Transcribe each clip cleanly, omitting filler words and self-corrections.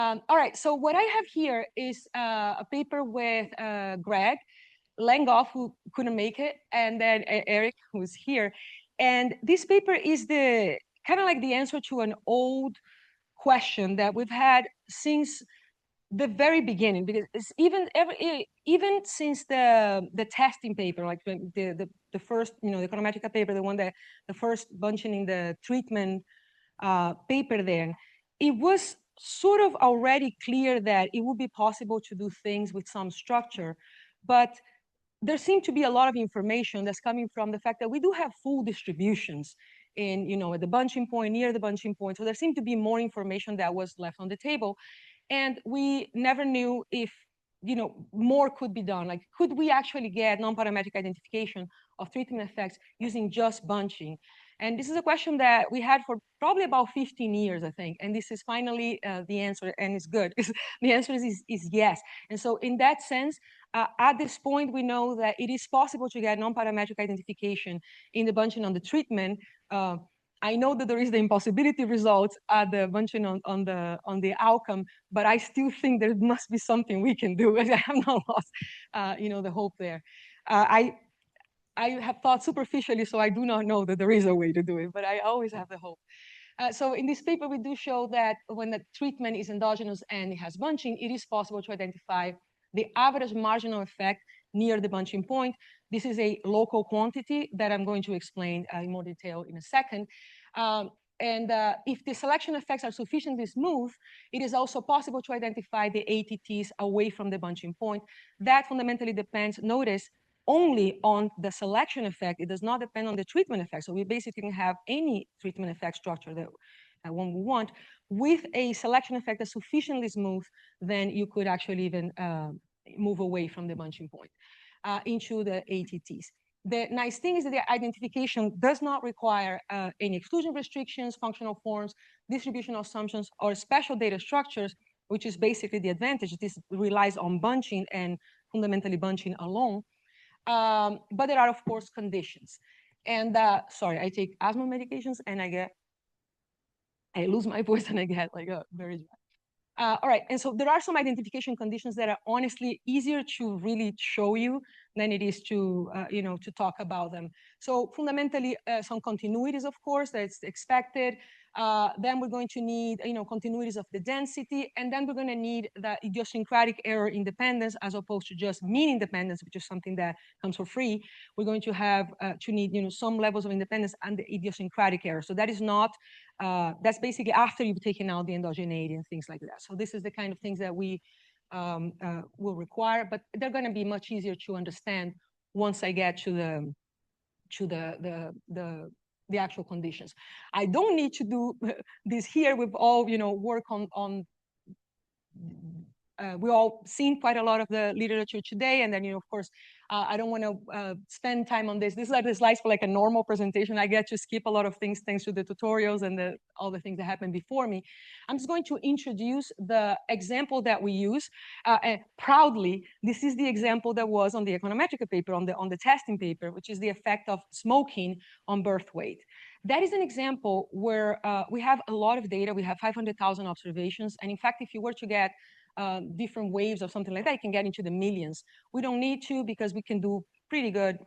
All right, so what I have here is a paper with Greg Langoff, who couldn't make it, and then Eric, who's here. And this paper is the kind of like the answer to an old question that we've had since the very beginning, because it's even since the testing paper, like the first, the econometrica paper, the one that the first bunching in the treatment paper there, it was sort of already clear that it would be possible to do things with some structure, but there seemed to be a lot of information that's coming from the fact that we do have full distributions in, at the bunching point, near the bunching point. So there seemed to be more information that was left on the table. And we never knew if, more could be done. Like, could we actually get non-parametric identification of treatment effects using just bunching? And this is a question that we had for probably about 15 years, I think. And this is finally the answer, and it's good. The answer is yes. And so in that sense, at this point, we know that it is possible to get non-parametric identification in the bunching on the treatment. I know that there is the impossibility results at the bunching on the outcome, but I still think there must be something we can do. I have not lost, the hope there. I have thought superficially, so I do not know that there is a way to do it, but I always have the hope. So in this paper, we do show that when the treatment is endogenous and it has bunching, it is possible to identify the average marginal effect near the bunching point. This is a local quantity that I'm going to explain in more detail in a second. And if the selection effects are sufficiently smooth, it is also possible to identify the ATTs away from the bunching point. That fundamentally depends, notice, only on the selection effect. It does not depend on the treatment effect. So we basically can have any treatment effect structure that one we want. With a selection effect that's sufficiently smooth, then you could actually even move away from the bunching point into the ATTs. The nice thing is that the identification does not require any exclusion restrictions, functional forms, distributional assumptions, or special data structures, which is basically the advantage. This relies on bunching and fundamentally bunching alone. But there are, of course, conditions. And sorry, I take asthma medications and I lose my voice and I get like a very dry. All right, and so there are some identification conditions that are honestly easier to really show you than it is to, to talk about them. So fundamentally, some continuities, of course, that's expected. Then we're going to need, continuities of the density, and then we're going to need the idiosyncratic error independence as opposed to just mean independence, which is something that comes for free. We're going to have to need, some levels of independence and the idiosyncratic error. So that is not, that's basically after you've taken out the endogeneity and things like that. So this is the kind of things that we will require, but they're going to be much easier to understand once I get to the actual conditions. I don't need to do this here. We've all, work on we all seen quite a lot of the literature today, and then, of course, I don't want to spend time on this. This is like the slides for like a normal presentation. I get to skip a lot of things thanks to the tutorials and all the things that happened before me. I'm just going to introduce the example that we use. Proudly, this is the example that was on the econometrica paper, on the testing paper, which is the effect of smoking on birth weight. That is an example where we have a lot of data. We have 500,000 observations. And in fact, if you were to get different waves or something like that, you can get into the millions. We don't need to because we can do pretty good,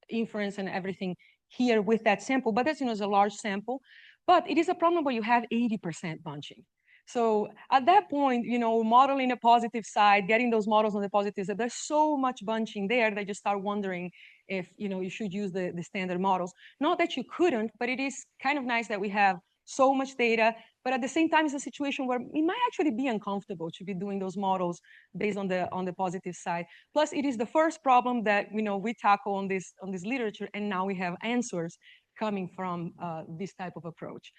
inference and everything here with that sample. But that's, is a large sample. But it is a problem where you have 80% bunching. So at that point, modeling a positive side, getting those models on the positive side, there's so much bunching there that you start wondering if, you should use the standard models. Not that you couldn't, but it is kind of nice that we have so much data, but at the same time, it's a situation where it might actually be uncomfortable to be doing those models based on the positive side. Plus, it is the first problem that we tackle on this literature, and now we have answers coming from this type of approach.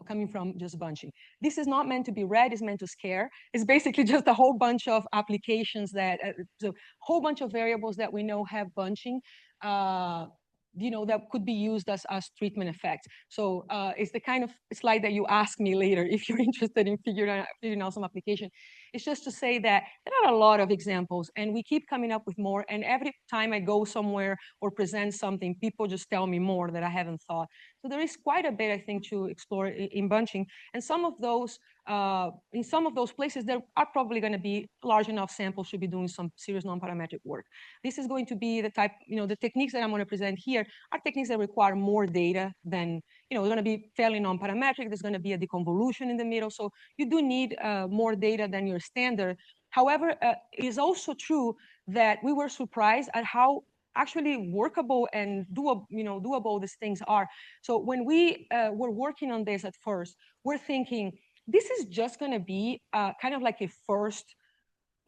Coming from just bunching. This is not meant to be read, it's meant to scare. It's basically just a whole bunch of applications that, so whole bunch of variables that we know have bunching, that could be used as treatment effects. So it's the kind of slide that you ask me later if you're interested in figuring out some application. It's just to say that there are a lot of examples, and we keep coming up with more. And every time I go somewhere or present something, people just tell me more that I haven't thought. So there is quite a bit, I think, to explore in bunching. And some of those, in some of those places, there are probably going to be large enough samples to be doing some serious non-parametric work. This is going to be the type, the techniques that I'm going to present here are techniques that require more data than, they're going to be fairly non-parametric. There's going to be a deconvolution in the middle. So you do need more data than your standard. However, it is also true that we were surprised at how actually workable and doable these things are. So when we were working on this at first, we're thinking, this is just going to be kind of like a first.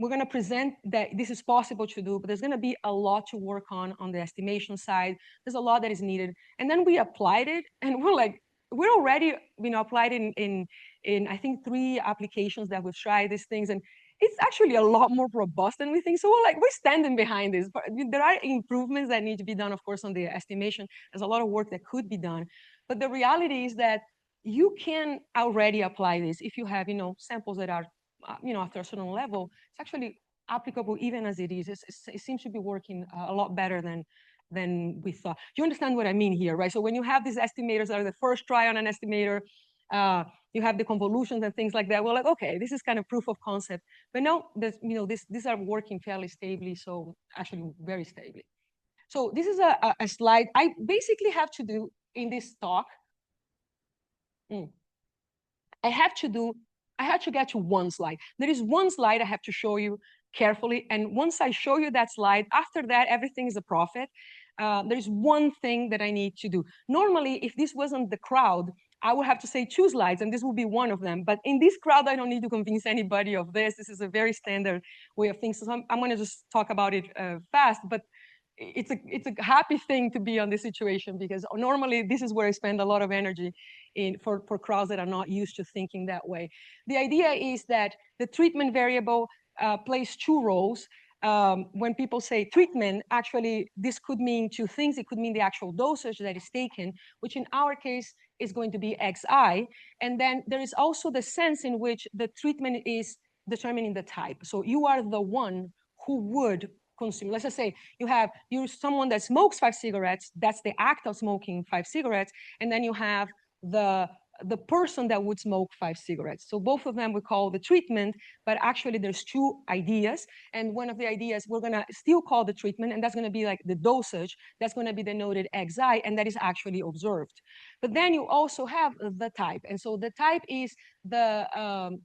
We're going to present that this is possible to do, but there's going to be a lot to work on the estimation side. There's a lot that is needed. And then we applied it, and we're like, we're already, applied in I think 3 applications that we've tried these things, and it's actually a lot more robust than we think. So we're standing behind this. But there are improvements that need to be done, of course, on the estimation. There's a lot of work that could be done. But the reality is that you can already apply this if you have, samples that are, after a certain level. It's actually applicable even as it is. It seems to be working a lot better than we thought. You understand what I mean here, right? So when you have these estimators that are the first try on an estimator, you have the convolutions and things like that. We're like, okay, this is kind of proof of concept. But no, these are working fairly stably, so actually very stably. So this is a slide I basically have to do in this talk. I have to get to one slide. There is one slide I have to show you carefully. And once I show you that slide, after that, everything is a profit. There's one thing that I need to do. Normally, if this wasn't the crowd, I would have to say 2 slides, and this will be one of them. But in this crowd, I don't need to convince anybody of this. This is a very standard way of things. So I'm going to just talk about it fast. But it's a happy thing to be on this situation, because normally this is where I spend a lot of energy for crowds that are not used to thinking that way. The idea is that the treatment variable plays 2 roles. When people say treatment, actually this could mean 2 things. It could mean the actual dosage that is taken, which in our case is going to be xi. And then there is also the sense in which the treatment is determining the type. So you are the one who would consume. Let's just say you're someone that smokes 5 cigarettes. That's the act of smoking 5 cigarettes. And then you have the person that would smoke 5 cigarettes. So both of them we call the treatment, but actually there's 2 ideas. And one of the ideas we're going to still call the treatment, and that's going to be like the dosage. That's going to be denoted xi, and that is actually observed. But then you also have the type. And so the type is the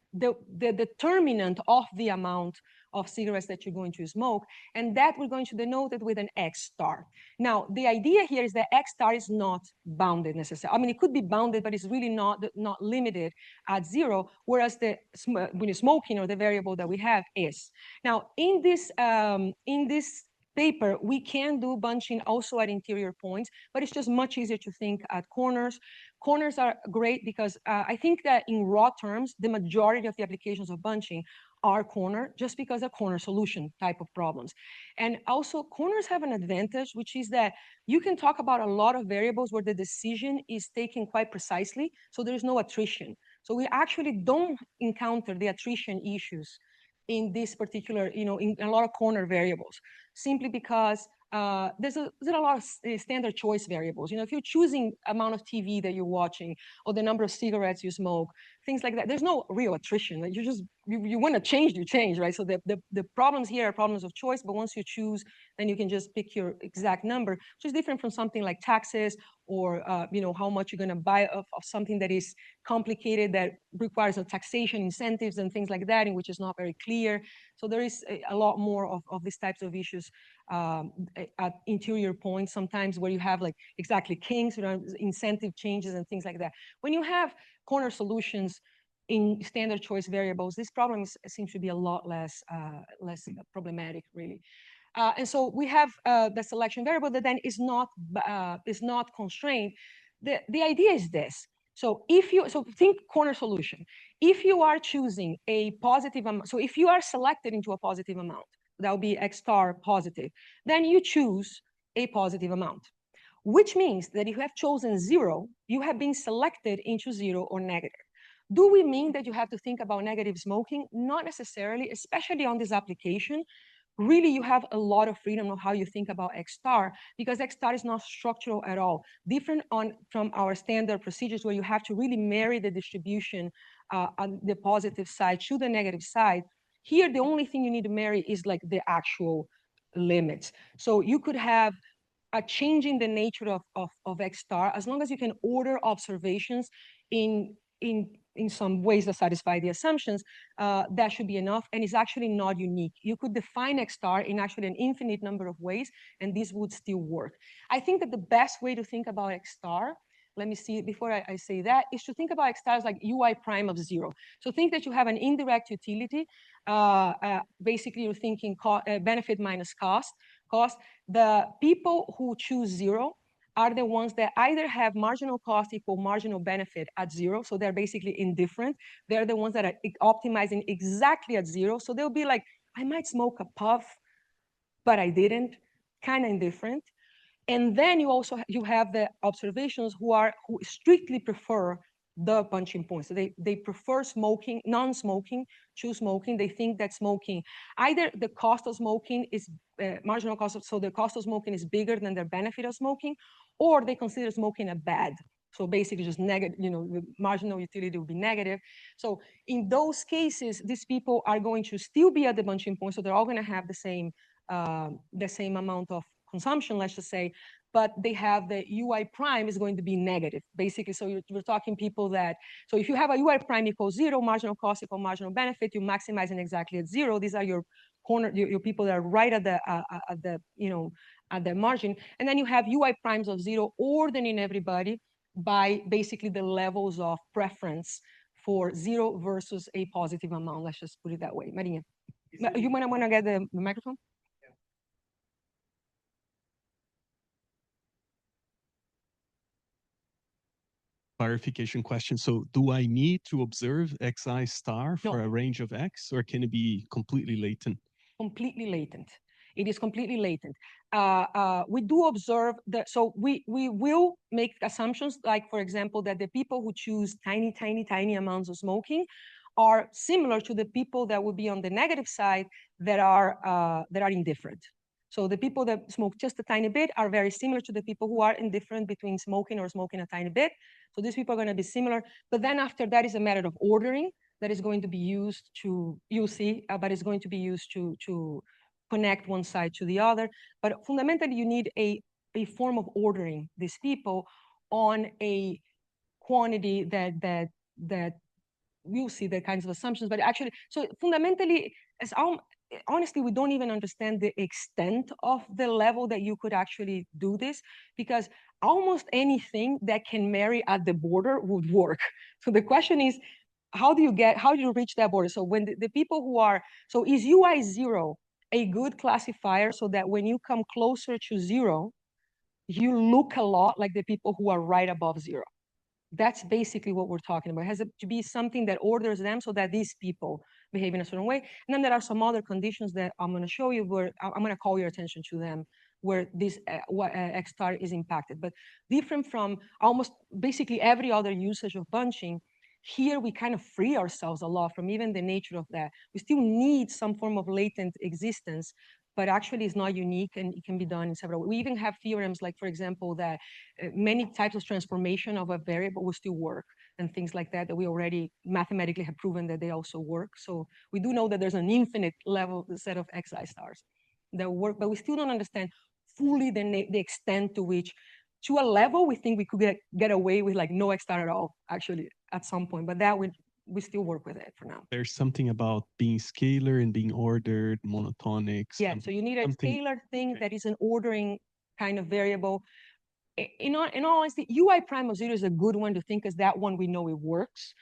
determinant of the amount of cigarettes that you're going to smoke, and that we're going to denote it with an X star. Now, the idea here is that X star is not bounded necessarily. I mean, it could be bounded, but it's really not limited at 0, whereas when you're smoking, or the variable that we have is. Now, in this paper, we can do bunching also at interior points, but it's just much easier to think at corners. Corners are great because I think that in raw terms, the majority of the applications of bunching are corner, just because of corner solution type of problems. And also corners have an advantage, which is that you can talk about a lot of variables where the decision is taken quite precisely, so there's no attrition. So we actually don't encounter the attrition issues in this particular, in a lot of corner variables, simply because there's a lot of standard choice variables. If you're choosing amount of TV that you're watching, or the number of cigarettes you smoke, things like that, there's no real attrition. Like you want to change, you change, right? So the problems here are problems of choice, but once you choose, then you can just pick your exact number, which is different from something like taxes, or how much you're going to buy of something that is complicated, that requires a taxation, incentives, and things like that, in which is not very clear. So there is a lot more of these types of issues at interior points, sometimes where you have like exactly kinks, incentive changes and things like that. When you have corner solutions in standard choice variables, this problem seems to be a lot less problematic, really. And so we have the selection variable that then is not constrained. The idea is this. So think corner solution. If you are choosing a positive amount, so if you are selected into a positive amount, that will be X star positive, then you choose a positive amount, which means that if you have chosen 0, you have been selected into 0 or negative. Do we mean that you have to think about negative smoking? Not necessarily, especially on this application. Really, you have a lot of freedom of how you think about X star, because X star is not structural at all. Different from our standard procedures where you have to really marry the distribution on the positive side to the negative side. Here, the only thing you need to marry is like the actual limits. So you could have a change in the nature of X star, as long as you can order observations in some ways that satisfy the assumptions, that should be enough. And it's actually not unique. You could define X star in actually an infinite number of ways, and this would still work. I think that the best way to think about X star, let me see, before I say that, is to think about X star as like UI prime of 0. So think that you have an indirect utility. Basically, you're thinking benefit minus cost. The people who choose 0 are the ones that either have marginal cost equal marginal benefit at 0, so they're basically indifferent. They're the ones that are optimizing exactly at 0, so they'll be like, I might smoke a puff, but I didn't, kind of indifferent. And then you have the observations who strictly prefer the punching points. So they prefer smoking, non-smoking to smoking. They think that smoking, either the cost of smoking is marginal cost of, so the cost of smoking is bigger than their benefit of smoking, or they consider smoking a bad. So basically just negative, the marginal utility will be negative. So in those cases, these people are going to still be at the punching point. So they're all going to have the same amount of consumption, let's just say, but they have the UI prime is going to be negative, basically. So we're talking people that, so if you have a UI prime equals 0, marginal cost equal marginal benefit, you're maximizing exactly at 0. These are your your people that are right at the margin. And then you have UI primes of 0 ordering everybody by basically the levels of preference for 0 versus a positive amount. Let's just put it that way. Marinha, you want to get the microphone? Clarification question. So do I need to observe xi star for No. a range of x, or can it be completely latent? Completely latent. It is completely latent. We do observe that, so we will make assumptions, like, for example, that the people who choose tiny, tiny, tiny amounts of smoking are similar to the people that would be on the negative side that are indifferent. So the people that smoke just a tiny bit are very similar to the people who are indifferent between smoking or smoking a tiny bit. So these people are going to be similar. But then after that is a matter of ordering that is going to be used to, you'll see, but it's going to be used to connect one side to the other. But fundamentally, you need a form of ordering these people on a quantity that we'll see the kinds of assumptions. But actually, so fundamentally, honestly, we don't even understand the extent of the level that you could actually do this, because almost anything that can marry at the border would work. So the question is, how do you reach that border? So when the people who are, so is UI 0 a good classifier so that when you come closer to 0, you look a lot like the people who are right above 0? That's basically what we're talking about. It has to be something that orders them so that these people behave in a certain way. And then there are some other conditions that I'm going to show you where I'm going to call your attention to them, where this X star is impacted. But different from almost basically every other usage of bunching, here we kind of free ourselves a lot from even the nature of that. We still need some form of latent existence, but actually it's not unique and it can be done in several ways. We even have theorems like, for example, that many types of transformation of a variable will still work, and things like that we already mathematically have proven that they also work. So we do know that there's an infinite level set of xi stars that work, but we still don't understand fully the extent to which, to a level, we think we could get away with like no X star at all, actually, at some point. But that we still work with it for now. There's something about being scalar and being ordered, monotonic. Yeah, so you need a scalar thing that is an ordering kind of variable. In all honesty, UI prime of 0 is a good one to think, because that one we know it works.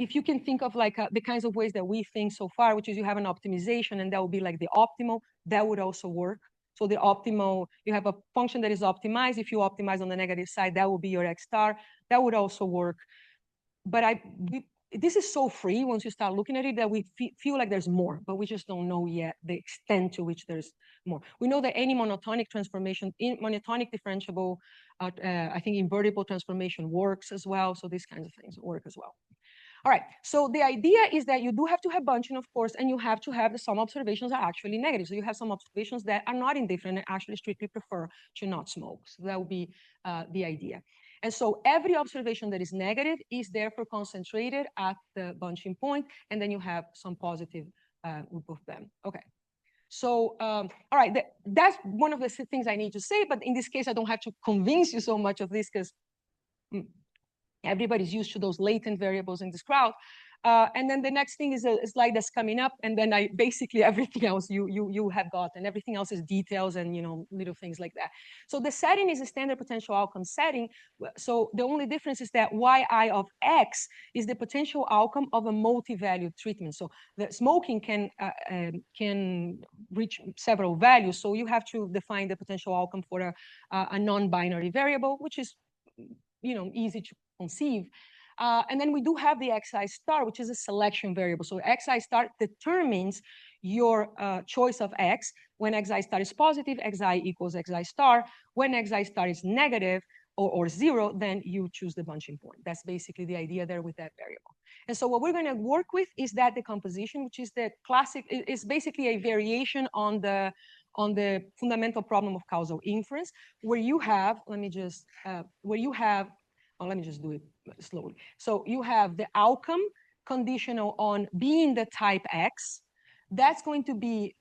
If you can think of like the kinds of ways that we think so far, which is you have an optimization, and that would be like the optimal, that would also work. So the optimal, you have a function that is optimized. If you optimize on the negative side, that would be your X star. That would also work. But this is so free once you start looking at it that we feel like there's more, but we just don't know yet the extent to which there's more. We know that any monotonic transformation, in monotonic differentiable, I think invertible transformation works as well. So these kinds of things work as well. All right, so the idea is that you do have to have bunching, of course, and you have to have some observations are actually negative. So you have some observations that are not indifferent and actually strictly prefer to not smoke. So that would be the idea. And so every observation that is negative is therefore concentrated at the bunching point, and then you have some positive group of them. Okay. So, all right, that's one of the things I need to say, but in this case, I don't have to convince you so much of this because everybody's used to those latent variables in this crowd. And then the next thing is a slide that's coming up, and then I basically everything else you have gotten. Everything else is details and little things like that. So the setting is a standard potential outcome setting. So the only difference is that yi of x is the potential outcome of a multi-value treatment. So the smoking can reach several values. So you have to define the potential outcome for a non-binary variable, which is easy to conceive. And then we do have the xi star, which is a selection variable. So xi star determines your choice of x. When xi star is positive, xi equals xi star. When xi star is negative or zero, then you choose the bunching point. That's basically the idea there with that variable. And so what we're going to work with is that decomposition, which is the classic, is basically a variation on the fundamental problem of causal inference, where you have, let me just do it slowly. So you have the outcome conditional on being the type X. That's going to be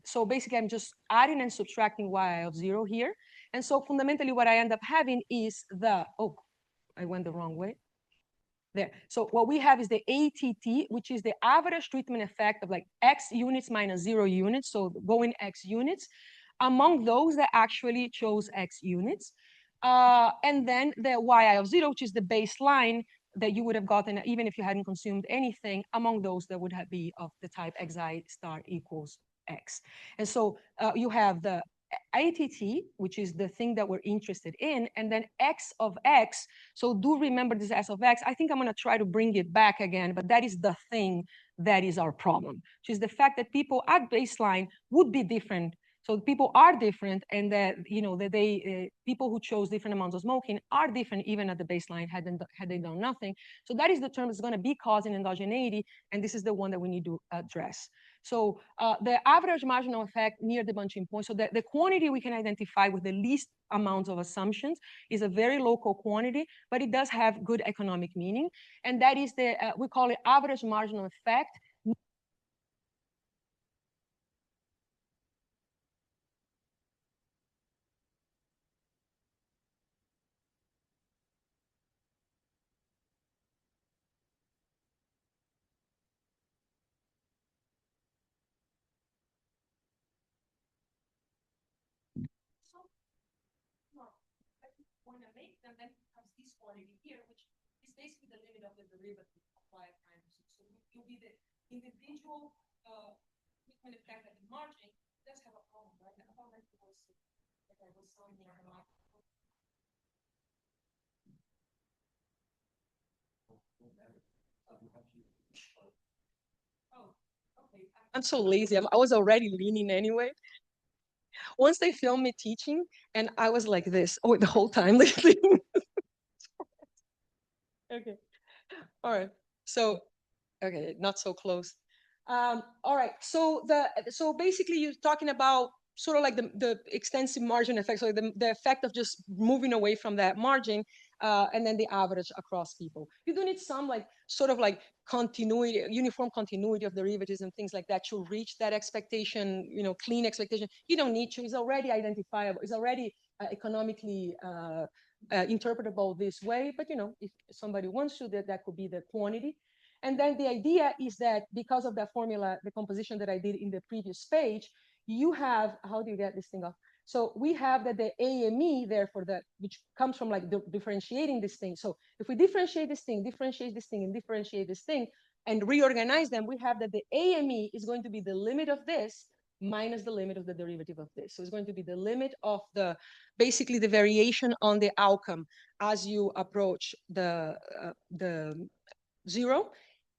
so basically I'm just adding and subtracting y of 0 here. And so fundamentally what I end up having is I went the wrong way. There. So what we have is the ATT, which is the average treatment effect of like X units minus 0 units. So going X units among those that actually chose X units. And then the yi of 0, which is the baseline that you would have gotten even if you hadn't consumed anything among those that would have be of the type xi star equals X. And so you have the ATT, which is the thing that we're interested in, and then X of X. So do remember this S of X. I think I'm going to try to bring it back again, but that is the thing that is our problem, which is the fact that people at baseline would be different. So people are different, and that people who chose different amounts of smoking are different even at the baseline had they done nothing. So that is the term that's going to be causing endogeneity, and this is the one that we need to address. So the average marginal effect near the bunching point, so the quantity we can identify with the least amounts of assumptions is a very local quantity, but it does have good economic meaning. And that is we call it average marginal effect. When I make them, then comes this quantity here, which is basically the limit of the derivative of y prime. So it will be the individual treatment effect at the margin. Does have a problem, right? I thought that I was showing you a lot. Oh, okay. I'm so lazy. I was already leaning anyway. Once they filmed me teaching, and I was like this the whole time. Okay. All right. So, okay, not so close. All right. So basically, you're talking about sort of like the extensive margin effect, so the effect of just moving away from that margin, and then the average across people. You do need some like sort of like continuity, uniform continuity of derivatives and things like that to reach that expectation, clean expectation. You don't need to. It's already identifiable. It's already economically interpretable this way. But if somebody wants to, that could be the quantity. And then the idea is that because of that formula, the composition that I did in the previous page, you have, how do you get this thing off? So we have that the AME, therefore, which comes from like differentiating this thing. So if we differentiate this thing, differentiate this thing, and differentiate this thing, and reorganize them, we have that the AME is going to be the limit of this minus the limit of the derivative of this. So it's going to be the limit of basically the variation on the outcome as you approach the 0,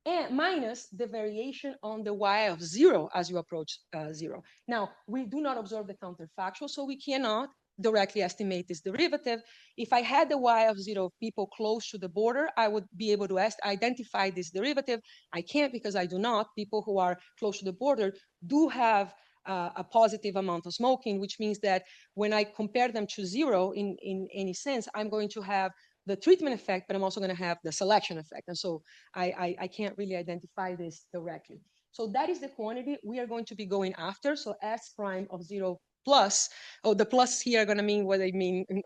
and minus the variation on the y of 0 as you approach 0. Now, we do not observe the counterfactual, so we cannot directly estimate this derivative. If I had the y of 0 of people close to the border, I would be able to identify this derivative. I can't because I do not. People who are close to the border do have a positive amount of smoking, which means that when I compare them to 0 in any sense, I'm going to have the treatment effect, but I'm also going to have the selection effect. And so I can't really identify this directly. So that is the quantity we are going to be going after. So S prime of 0 plus, oh, the plus here are going to mean what they mean in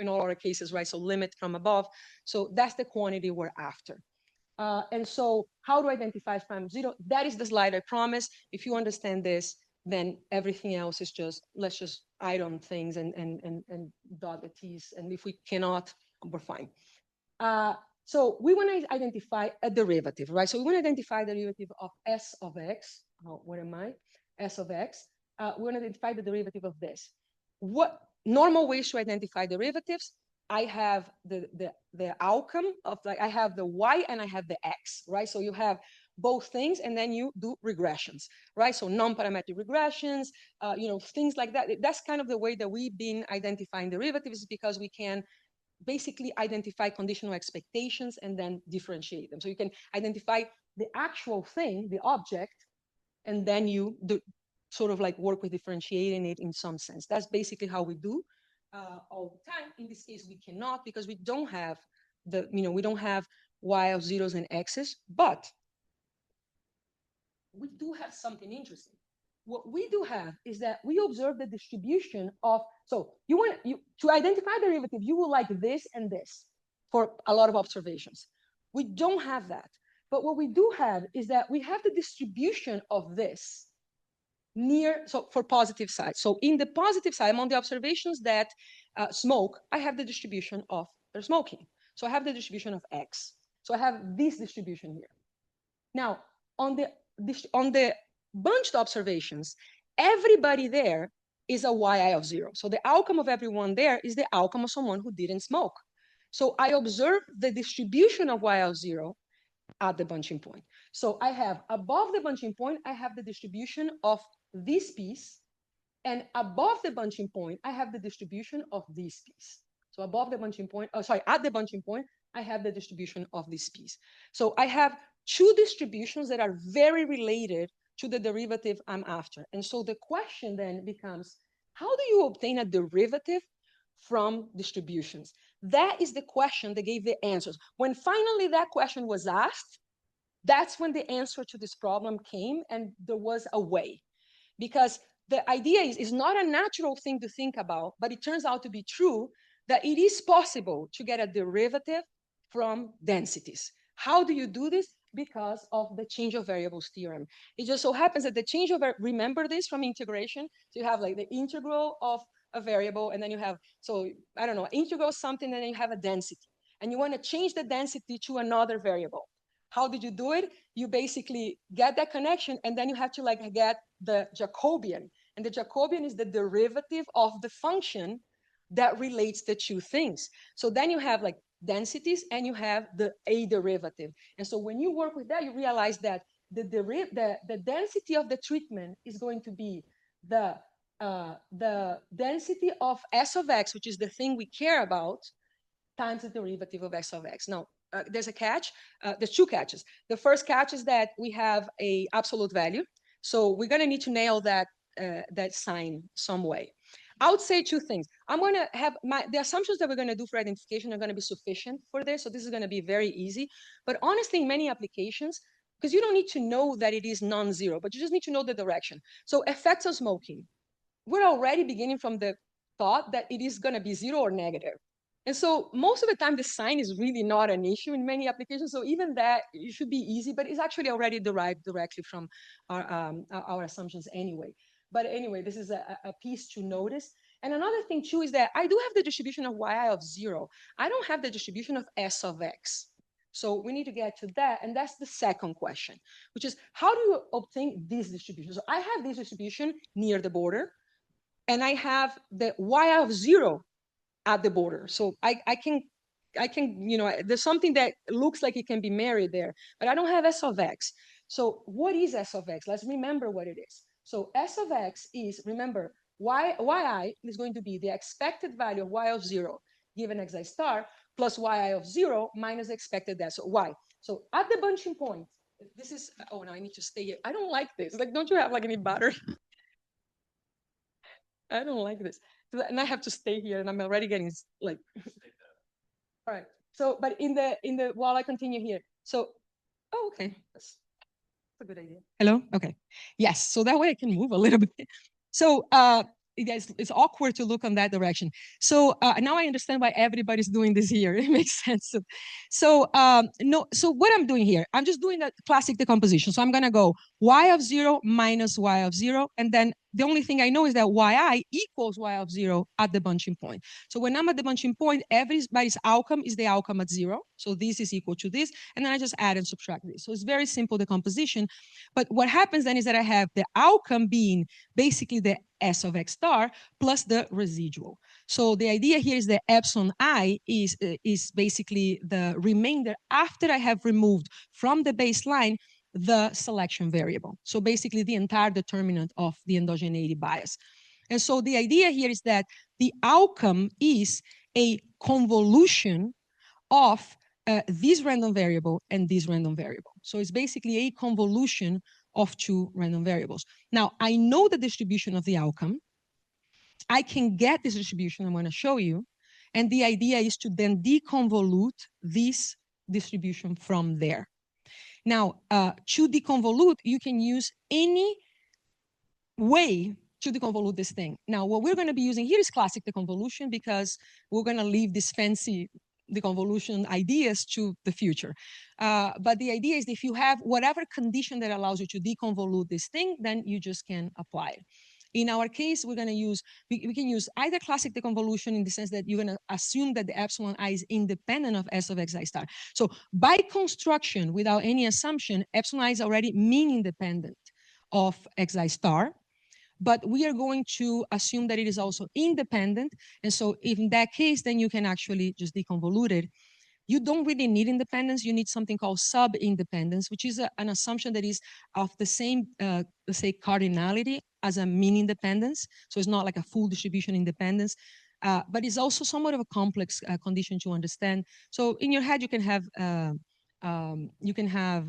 all our cases, right? So limit from above. So that's the quantity we're after. And so how to identify prime of 0? That is the slide I promised. If you understand this, then everything else is just, let's just item things and dot the T's. And if we cannot, we're fine. So we want to identify a derivative, right? So we want to identify the derivative of S of X. Oh, where am I? S of X. We want to identify the derivative of this. What normal ways to identify derivatives? I have the outcome of, like, I have the Y and I have the X, right? So you have both things, and then you do regressions, right? So non-parametric regressions, things like that. That's kind of the way that we've been identifying derivatives, because we can basically identify conditional expectations and then differentiate them. So you can identify the actual thing, the object, and then you do sort of like work with differentiating it in some sense. That's basically how we do all the time. In this case, we cannot, because we don't have we don't have y of zeros and x's, but we do have something interesting. What we do have is that we observe the distribution of, so to identify derivative, you will like this and this for a lot of observations. We don't have that. But what we do have is that we have the distribution of this so for positive side. So in the positive side, among the observations that smoke, I have the distribution of their smoking. So I have the distribution of X. So I have this distribution here. Now, on the bunched observations, everybody there is a yi of 0. So the outcome of everyone there is the outcome of someone who didn't smoke. So I observe the distribution of y of 0 at the bunching point. So I have above the bunching point, I have the distribution of this piece, and above the bunching point, I have the distribution of this piece. So above the bunching point, at the bunching point, I have the distribution of this piece. So I have two distributions that are very related to the derivative I'm after. And so the question then becomes, how do you obtain a derivative from distributions? That is the question that gave the answers. When finally that question was asked, that's when the answer to this problem came, and there was a way. Because the idea is not a natural thing to think about, but it turns out to be true that it is possible to get a derivative from densities. How do you do this? Because of the change of variables theorem. It just so happens that the change of, remember this from integration? So you have like the integral of a variable, and then you have, so I don't know, integral something, and then you have a density. And you want to change the density to another variable. How did you do it? You basically get that connection, and then you have to like get the Jacobian. And the Jacobian is the derivative of the function that relates the two things. So then you have like densities, and you have the a derivative. And so when you work with that, you realize that the density of the treatment is going to be the density of S of X, which is the thing we care about, times the derivative of S of X. Now, there's a catch. There's two catches. The first catch is that we have a absolute value. So we're going to need to nail that sign some way. I would say two things. I'm going to have the assumptions that we're going to do for identification are going to be sufficient for this. So this is going to be very easy. But honestly, in many applications, because you don't need to know that it is non-zero, but you just need to know the direction. So effects of smoking, we're already beginning from the thought that it is going to be 0 or negative. And so most of the time, the sign is really not an issue in many applications. So even that, it should be easy, but it's actually already derived directly from our assumptions anyway. But anyway, this is a piece to notice. And another thing too is that I do have the distribution of yi of 0. I don't have the distribution of S of X. So we need to get to that. And that's the second question, which is how do you obtain this distribution? So I have this distribution near the border, and I have the y of 0 at the border. So I can I can, there's something that looks like it can be married there, but I don't have S of X. So what is S of X? Let's remember what it is. So S of X is, remember, yi is going to be the expected value of y of 0 given xi star plus yi of 0 minus the expected s. So y. So at the bunching point, this is, oh, no, I need to stay here. I don't like this. Like, don't you have like any butter? I don't like this. And I have to stay here and I'm already getting like, all right. So, but while I continue here. So, oh, okay. That's a good idea. Hello? Okay. Yes. So that way I can move a little bit. So, it's awkward to look on that direction. So now I understand why everybody's doing this here. It makes sense. So so what I'm doing here, I'm just doing a classic decomposition. So I'm going to go y of 0 minus y of 0. And then the only thing I know is that yi equals y of 0 at the bunching point. So when I'm at the bunching point, everybody's outcome is the outcome at 0. So this is equal to this. And then I just add and subtract this. So it's very simple decomposition. But what happens then is that I have the outcome being basically the S of X star plus the residual. So the idea here is that epsilon I is basically the remainder after I have removed from the baseline the selection variable. So basically the entire determinant of the endogeneity bias. And so the idea here is that the outcome is a convolution of this random variable and this random variable. So it's basically a convolution of two random variables. Now, I know the distribution of the outcome. I can get this distribution I'm going to show you. And the idea is to then deconvolute this distribution from there. Now, to deconvolute, you can use any way to deconvolute this thing. Now, what we're going to be using here is classic deconvolution because we're going to leave this fancy deconvolution ideas to the future. But the idea is if you have whatever condition that allows you to deconvolute this thing, then you just can apply it. In our case, we're going to use, we can use either classic deconvolution in the sense that you're going to assume that the epsilon I is independent of S of xi star. So by construction, without any assumption, epsilon I is already mean independent of xi star. But we are going to assume that it is also independent. And so in that case, then you can actually just deconvolute it. You don't really need independence. You need something called sub-independence, which is an assumption that is of the same, let's say, cardinality as a mean independence. So it's not like a full distribution independence, but it's also somewhat of a complex condition to understand. So in your head, you can have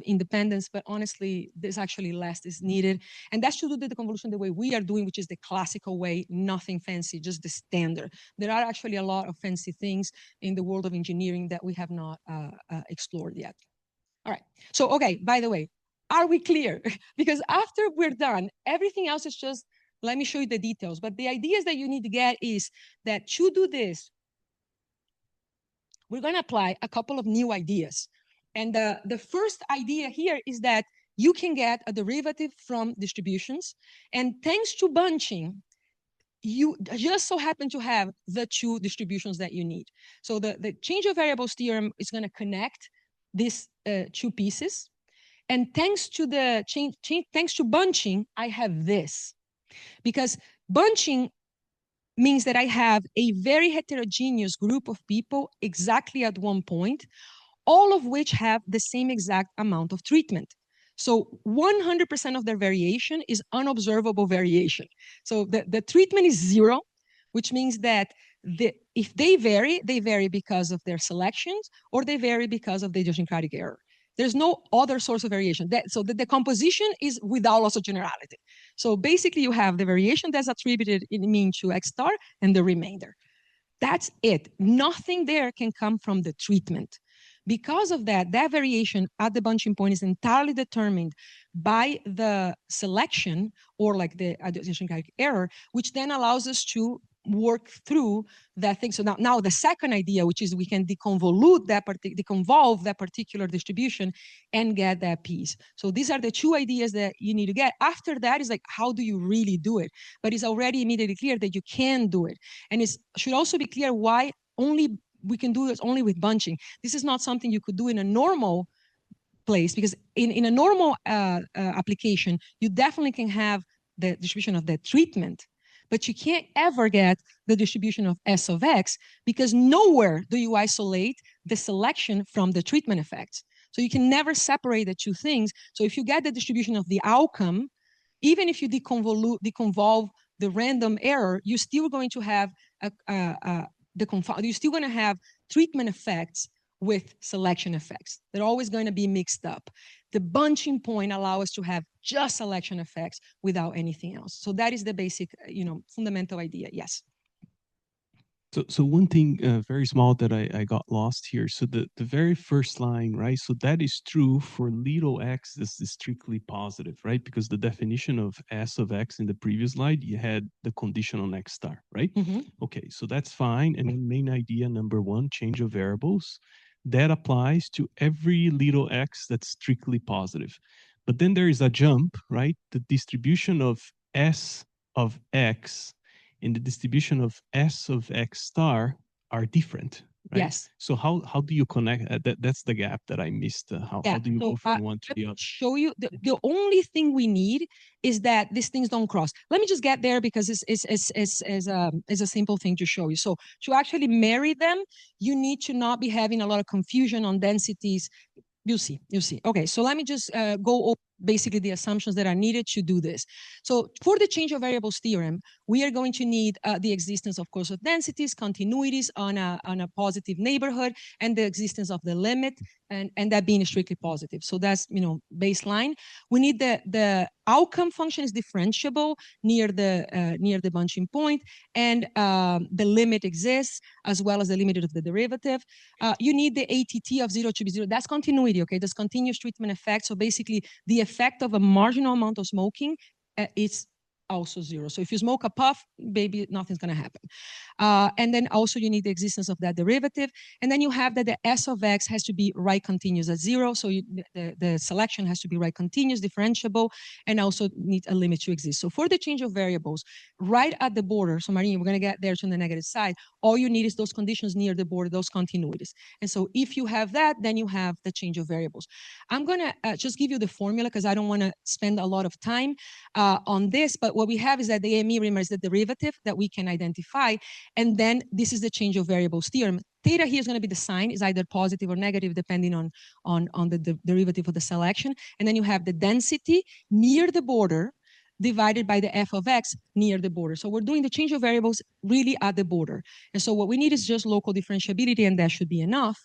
independence, but honestly, there's actually less is needed. And that's to do the deconvolution the way we are doing, which is the classical way, nothing fancy, just the standard. There are actually a lot of fancy things in the world of engineering that we have not explored yet. All right. So, okay, by the way, are we clear? Because after we're done, everything else is just, let me show you the details. But the ideas that you need to get is that to do this, we're going to apply a couple of new ideas. And the first idea here is that you can get a derivative from distributions. And thanks to bunching, you just so happen to have the two distributions that you need. So the change of variables theorem is going to connect these two pieces. And thanks to the thanks to bunching, I have this. Because bunching means that I have a very heterogeneous group of people exactly at one point, all of which have the same exact amount of treatment. So 100% of their variation is unobservable variation. So the treatment is 0, which means that if they vary because of their selections or they vary because of the idiosyncratic error. There's no other source of variation. So the decomposition is without loss of generality. So basically you have the variation that's attributed in mean to X star and the remainder. That's it. Nothing there can come from the treatment. Because of that, that variation at the bunching point is entirely determined by the selection or like the idiosyncratic error, which then allows us to work through that thing. So now the second idea, which is we can deconvolve that particular distribution and get that piece. So these are the two ideas that you need to get. After that is like, how do you really do it? But it's already immediately clear that you can do it. And it should also be clear why we can do this only with bunching. This is not something you could do in a normal place, because in a normal application, you definitely can have the distribution of the treatment, but you can't ever get the distribution of S of X because nowhere do you isolate the selection from the treatment effects. So you can never separate the two things. So if you get the distribution of the outcome, even if you deconvolve the random error, you're still going to have you're still going to have treatment effects with selection effects. They're always going to be mixed up. The bunching point allows us to have just selection effects without anything else. So that is the basic, fundamental idea. Yes. So one thing very small that I got lost here. So the very first line, right? So that is true for little x. This is strictly positive, right? Because the definition of S of x in the previous slide, you had the condition on x star, right? Mm-hmm. Okay, so that's fine. And then main idea number one, change of variables. That applies to every little x that's strictly positive. But then there is a jump, right? The distribution of S of x and the distribution of S of x star are different, right? Yes. So how do you connect? That's the gap that I missed. How do you go from one to the other? Show you the only thing we need is that these things don't cross. Let me just get there because it's a simple thing to show you. So to actually marry them, you need to not be having a lot of confusion on densities. You'll see. Okay, so let me just go over basically the assumptions that are needed to do this. So for the change of variables theorem, we are going to need the existence, of course, of densities, continuities on a positive neighborhood, and the existence of the limit, and that being strictly positive. So that's, baseline. We need the outcome function is differentiable near the bunching point, and the limit exists, as well as the limit of the derivative. You need the ATT of 0 to be 0. That's continuity, okay? That's continuous treatment effect. So basically, the effect of a marginal amount of smoking is also 0. So if you smoke a puff, baby, nothing's going to happen. And then also you need the existence of that derivative. And then you have that the S of x has to be right continuous at 0. So the selection has to be right continuous, differentiable, and also need a limit to exist. So for the change of variables, right at the border, so Marina, we're going to get there to the negative side, all you need is those conditions near the border, those continuities. And so if you have that, then you have the change of variables. I'm going to just give you the formula because I don't want to spend a lot of time on this, but what we have is that the AME, remember, is the derivative that we can identify, and then this is the change of variables theorem. Theta here is going to be the sign, is either positive or negative depending on the derivative of the selection, and then you have the density near the border divided by the f of x near the border. So we're doing the change of variables really at the border. And so what we need is just local differentiability, and that should be enough.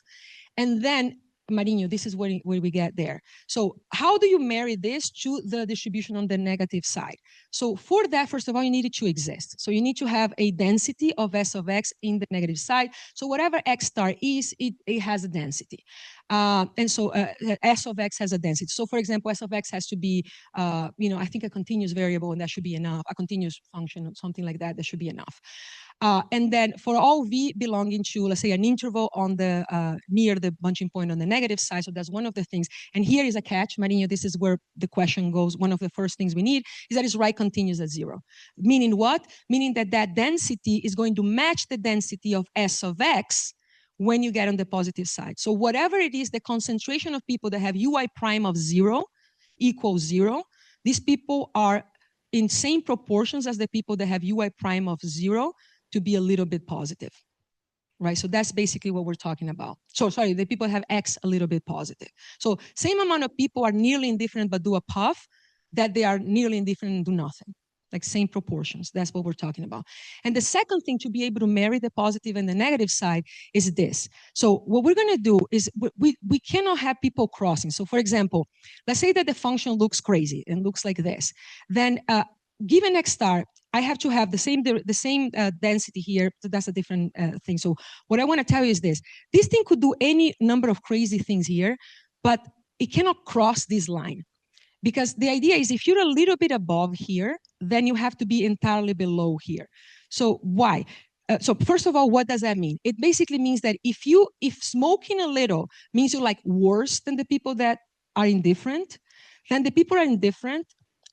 And then, Marinho, this is where we get there. So how do you marry this to the distribution on the negative side? So for that, first of all, you need it to exist. So you need to have a density of S of x in the negative side. So whatever x star is, it has a density. And so S of x has a density. So for example, S of x has to be, I think a continuous variable, and that should be enough. A continuous function, something like that, that should be enough. And then for all v belonging to, let's say, an interval on the near the bunching point on the negative side, so that's one of the things. And here is a catch, Marinho, this is where the question goes. One of the first things we need is that it's right continuous at 0. Meaning what? Meaning that that density is going to match the density of S of x when you get on the positive side. So whatever it is, the concentration of people that have ui prime of 0 equals 0, these people are in same proportions as the people that have ui prime of 0 to be a little bit positive, right? So that's basically what we're talking about. So sorry, the people have X a little bit positive. So same amount of people are nearly indifferent but do a puff, that they are nearly indifferent and do nothing. Like same proportions. That's what we're talking about. And the second thing to be able to marry the positive and the negative side is this. So what we're going to do is we cannot have people crossing. So for example, let's say that the function looks crazy and looks like this. Then given X star, I have to have the same density here. So that's a different thing. So what I want to tell you is this. This thing could do any number of crazy things here, but it cannot cross this line. Because the idea is if you're a little bit above here, then you have to be entirely below here. So why? So first of all, what does that mean? It basically means that if smoking a little means you're like worse than the people that are indifferent, then the people who are indifferent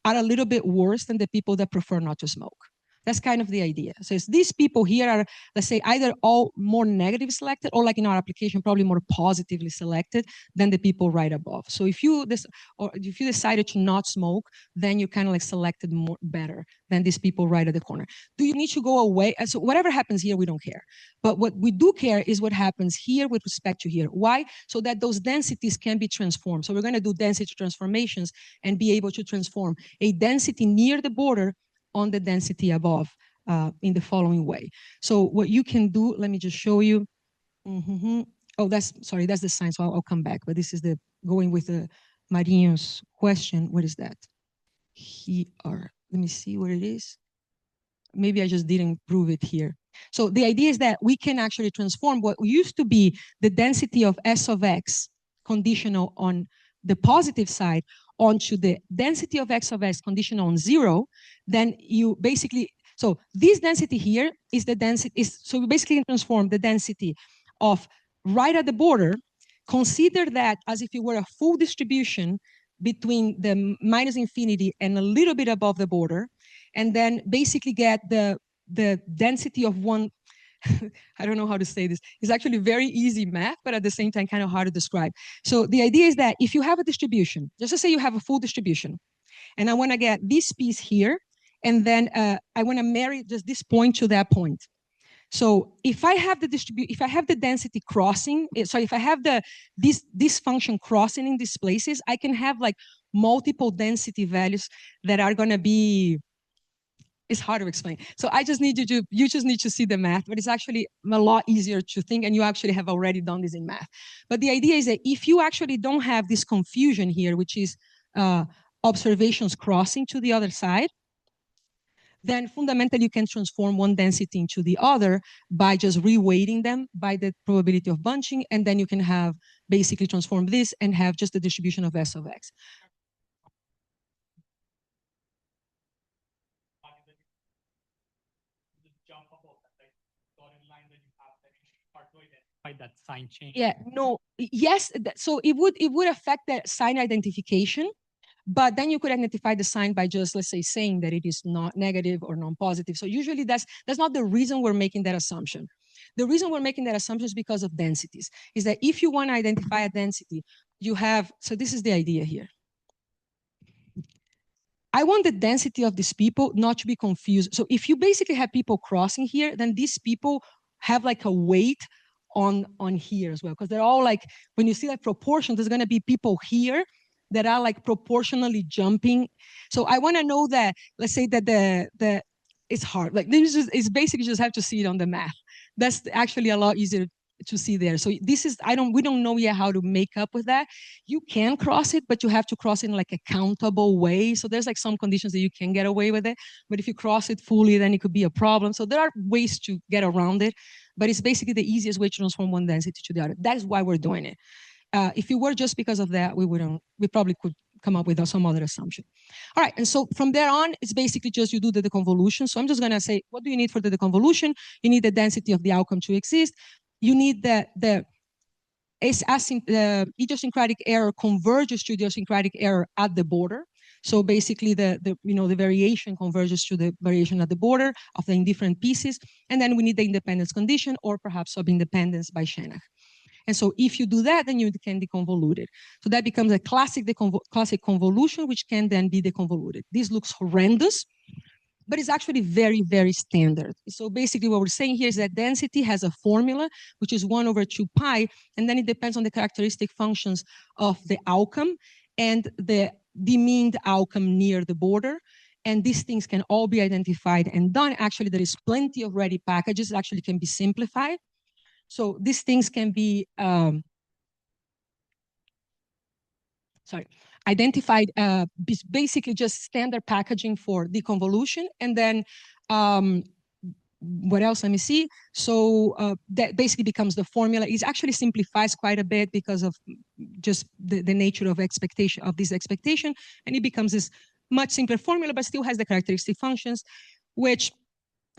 are a little bit worse than the people that prefer not to smoke. That's kind of the idea. So it's these people here are, let's say, either all more negative selected or, like in our application, probably more positively selected than the people right above. So if you decided to not smoke, then you kind of like selected more better than these people right at the corner. Do you need to go away? So whatever happens here, we don't care. But what we do care is what happens here with respect to here. Why? So that those densities can be transformed. So we're going to do density transformations and be able to transform a density near the border on the density above in the following way. So what you can do, let me just show you. Oh, that's the sign, so I'll come back. But this is the going with the Marinho's question. What is that? Here, let me see what it is. Maybe I just didn't prove it here. So the idea is that we can actually transform what used to be the density of S of X conditional on the positive side onto the density of X of X conditional on 0. Then you basically, so this density here is the density, so we basically can transform the density of right at the border, consider that as if it were a full distribution between the minus infinity and a little bit above the border, and then basically get the density of one. I don't know how to say this. It's actually very easy math, but at the same time kind of hard to describe. So the idea is that if you have a distribution, just to say you have a full distribution, and I want to get this piece here, and then I want to marry just this point to that point. So if I have if I have the density crossing, so if I have this function crossing in these places, I can have like multiple density values that are going to be, it's hard to explain. So I just need you just need to see the math, but it's actually a lot easier to think, and you actually have already done this in math. But the idea is that if you actually don't have this confusion here, which is observations crossing to the other side, then fundamentally you can transform one density into the other by just reweighting them by the probability of bunching, and then you can have basically transform this and have just the distribution of S of X. That sign change. Yeah, no, yes. So it would affect the sign identification, but then you could identify the sign by just, let's say, saying that it is not negative or non-positive. So usually that's not the reason we're making that assumption. The reason we're making that assumption is because of densities. Is that if you want to identify a density, you have, so this is the idea here. I want the density of these people not to be confused. So if you basically have people crossing here, then these people have like a weight on here as well, because they're all like, when you see that proportion, there's going to be people here that are like proportionally jumping. So I want to know that, let's say that the it's hard. Like this is it's basically just have to see it on the math. That's actually a lot easier to see there. So this is, we don't know yet how to make up with that. You can cross it, but you have to cross it in like a countable way. So there's like some conditions that you can get away with it, but if you cross it fully, then it could be a problem. So there are ways to get around it, but it's basically the easiest way to transform one density to the other. That's why we're doing it. If it were just because of that, we probably could come up with some other assumption. All right, and so from there on, it's basically just you do the deconvolution. So I'm just gonna say, what do you need for the deconvolution? You need the density of the outcome to exist. You need the idiosyncratic error converges to idiosyncratic error at the border. So basically the variation converges to the variation at the border of the indifferent pieces. And then we need the independence condition or perhaps sub-independence by Shannon. And so if you do that, then you can deconvolute it. So that becomes a classic convolution, which can then be deconvoluted. This looks horrendous, but it's actually very, very standard. So basically what we're saying here is that density has a formula, which is 1 over 2 pi, and then it depends on the characteristic functions of the outcome and the demeaned outcome near the border. And these things can all be identified and done. Actually, there is plenty of ready packages that actually can be simplified. So these things can be, identified, basically just standard packaging for deconvolution. And then what else? Let me see. So that basically becomes the formula. It actually simplifies quite a bit because of just the nature of expectation of this expectation. And it becomes this much simpler formula, but still has the characteristic functions, which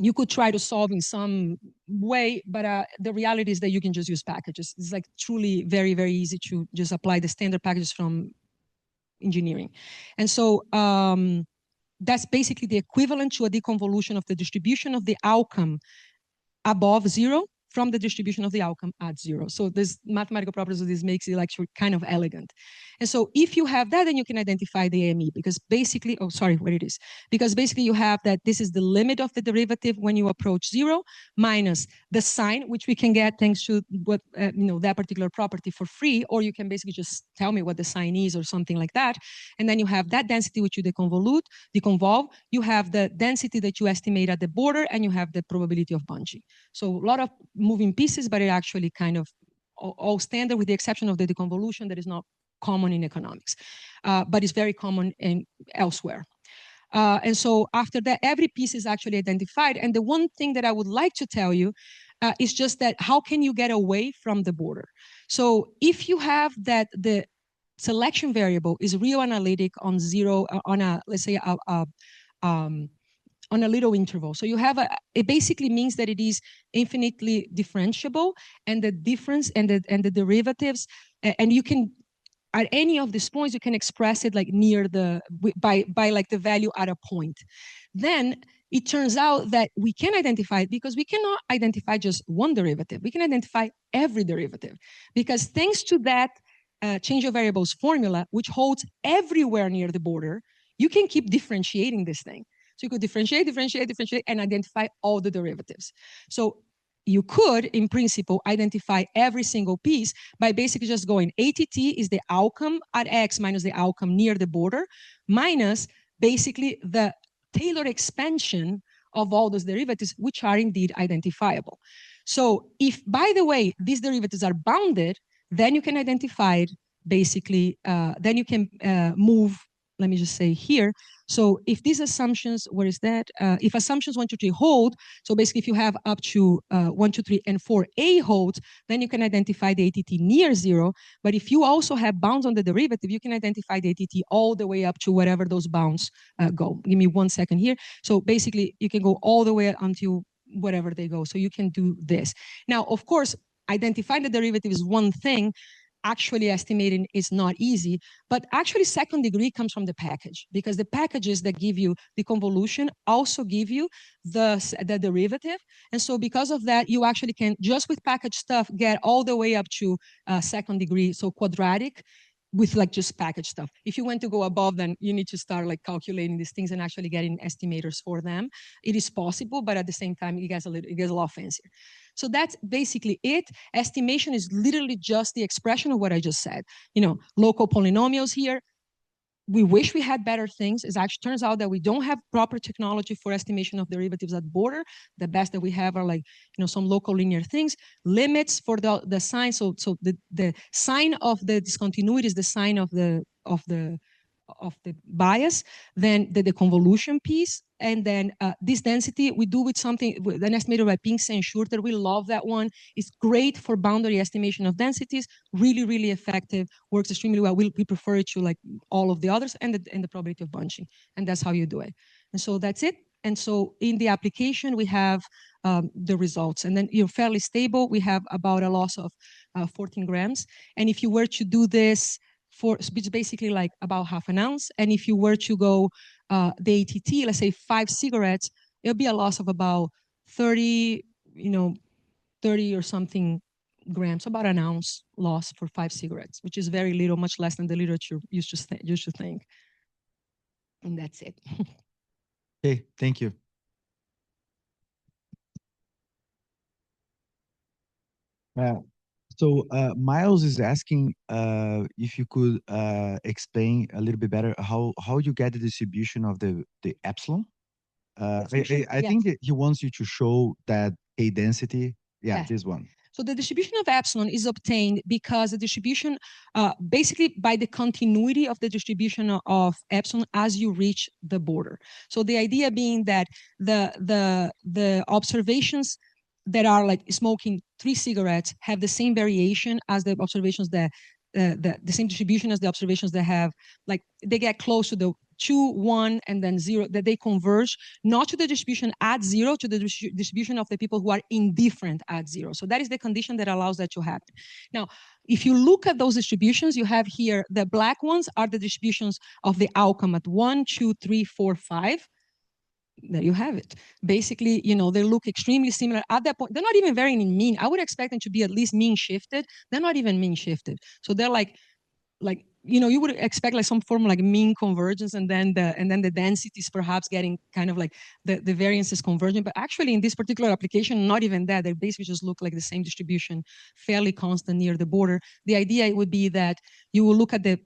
you could try to solve in some way, but the reality is that you can just use packages. It's like truly very, very easy to just apply the standard packages from engineering. And so that's basically the equivalent to a deconvolution of the distribution of the outcome above zero from the distribution of the outcome at zero. So this mathematical properties of this makes it actually kind of elegant. And so if you have that, then you can identify the AME, because basically, oh, sorry, what it is. Because basically you have that this is the limit of the derivative when you approach zero minus the sign, which we can get thanks to what, that particular property for free, or you can basically just tell me what the sign is or something like that. And then you have that density which you deconvolve, you have the density that you estimate at the border, and you have the probability of bunching. So a lot of moving pieces, but it actually kind of all standard with the exception of the deconvolution that is not common in economics, but it's very common elsewhere. And so after that, every piece is actually identified. And the one thing that I would like to tell you is just that how can you get away from the border? So if you have that the selection variable is real analytic on zero, on a, let's say, on a little interval. So you have it basically means that it is infinitely differentiable, and the difference and the derivatives, and you can, at any of these points, you can express it like near the, by like the value at a point. Then it turns out that we can identify it because we cannot identify just one derivative. We can identify every derivative, because thanks to that change of variables formula, which holds everywhere near the border, you can keep differentiating this thing. So you could differentiate, and identify all the derivatives. So you could, in principle, identify every single piece by basically just going ATT is the outcome at X minus the outcome near the border, minus basically the Taylor expansion of all those derivatives, which are indeed identifiable. So if, by the way, these derivatives are bounded, then you can identify it basically, then you can move, let me just say here. So if these assumptions, where is that? If assumptions 1, 2, 3 hold, so basically if you have up to 1, 2, 3, and 4a holds, then you can identify the ATT near zero. But if you also have bounds on the derivative, you can identify the ATT all the way up to whatever those bounds go. Give me 1 second here. So basically you can go all the way until whatever they go. So you can do this. Now, of course, identifying the derivative is one thing. Actually estimating is not easy, but actually second degree comes from the package, because the packages that give you the convolution also give you the derivative. And so because of that, you actually can, just with package stuff, get all the way up to second degree, so quadratic, with like just package stuff. If you want to go above, then you need to start like calculating these things and actually getting estimators for them. It is possible, but at the same time, it gets a lot fancier. So that's basically it. Estimation is literally just the expression of what I just said. Local polynomials here. We wish we had better things. It actually turns out that we don't have proper technology for estimation of derivatives at border. The best that we have are like, some local linear things. Limits for the sign. So the sign of the discontinuity is the sign of the bias, then the convolution piece, and then this density we do with something, with an estimator by Pinkston and Schurter. We love that one. It's great for boundary estimation of densities. Really, really effective. Works extremely well. We prefer it to like all of the others, and the probability of bunching, and that's how you do it. And so that's it. And so in the application we have the results, and then you're fairly stable. We have about a loss of 14 grams, and if you were to do this it's basically like about half an ounce. And if you were to go the ATT, let's say 5 cigarettes, it'll be a loss of about 30, 30 or something grams, about an ounce loss for 5 cigarettes, which is very little, much less than the literature used to think. And that's it. Okay, thank you. So Miles is asking if you could explain a little bit better how you get the distribution of the epsilon. I think he wants you to show that a density. Yeah, this one. So the distribution of epsilon is obtained because the distribution, basically by the continuity of the distribution of epsilon as you reach the border. So the idea being that the observations that are like smoking 3 cigarettes have the same variation as the observations that the same distribution as the observations that have, like, they get close to 2, 1, and then 0, that they converge not to the distribution at 0, to the distribution of the people who are indifferent at 0. So that is the condition that allows that to happen. Now, if you look at those distributions, you have here the black ones are the distributions of the outcome at 1, 2, 3, 4, 5. There you have it. Basically, they look extremely similar at that point. They're not even very mean. I would expect them to be at least mean shifted. They're not even mean shifted. So they're like you would expect like some form of like mean convergence, and then the densities perhaps getting kind of like the variance is converging. But actually in this particular application, not even that. They basically just look like the same distribution, fairly constant near the border. The idea would be that you will look at the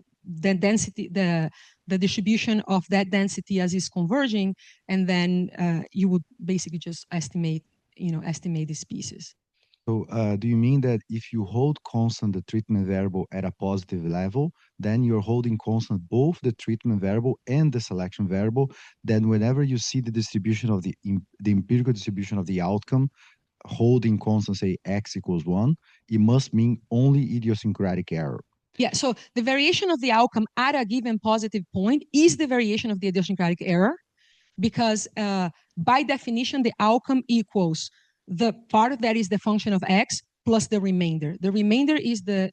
density, the distribution of that density as is converging, and then you would basically just estimate these pieces. So do you mean that if you hold constant the treatment variable at a positive level, then you're holding constant both the treatment variable and the selection variable? Then whenever you see the distribution of the empirical distribution of the outcome holding constant, say x equals 1, it must mean only idiosyncratic error. Yeah, so the variation of the outcome at a given positive point is the variation of the idiosyncratic error, because by definition, the outcome equals the part that is the function of x plus the remainder. The remainder is the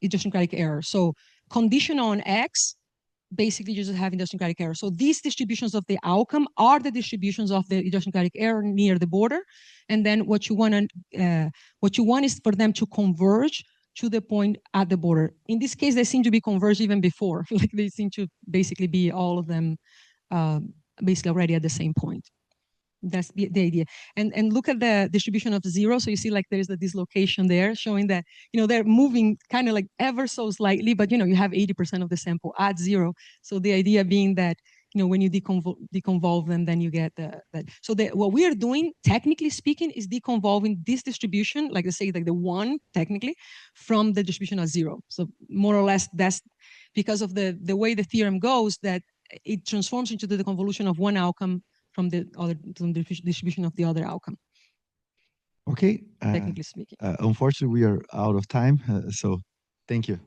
idiosyncratic error. So conditional on x, basically you just have idiosyncratic error. So these distributions of the outcome are the distributions of the idiosyncratic error near the border. And then what you want is for them to converge to the point at the border. In this case, they seem to be converged even before. Like they seem to basically be all of them basically already at the same point. That's the idea. And look at the distribution of 0. So you see like there's the dislocation there showing that, they're moving kind of like ever so slightly, but you have 80% of the sample at 0. So the idea being that, when you deconvolve them, then you get that. So what we are doing, technically speaking, is deconvolving this distribution, like let's say like the 1 technically, from the distribution of 0. So more or less that's because of the way the theorem goes, that it transforms into the convolution of one outcome from the distribution of the other outcome. Okay. Technically speaking. Unfortunately, we are out of time. So thank you.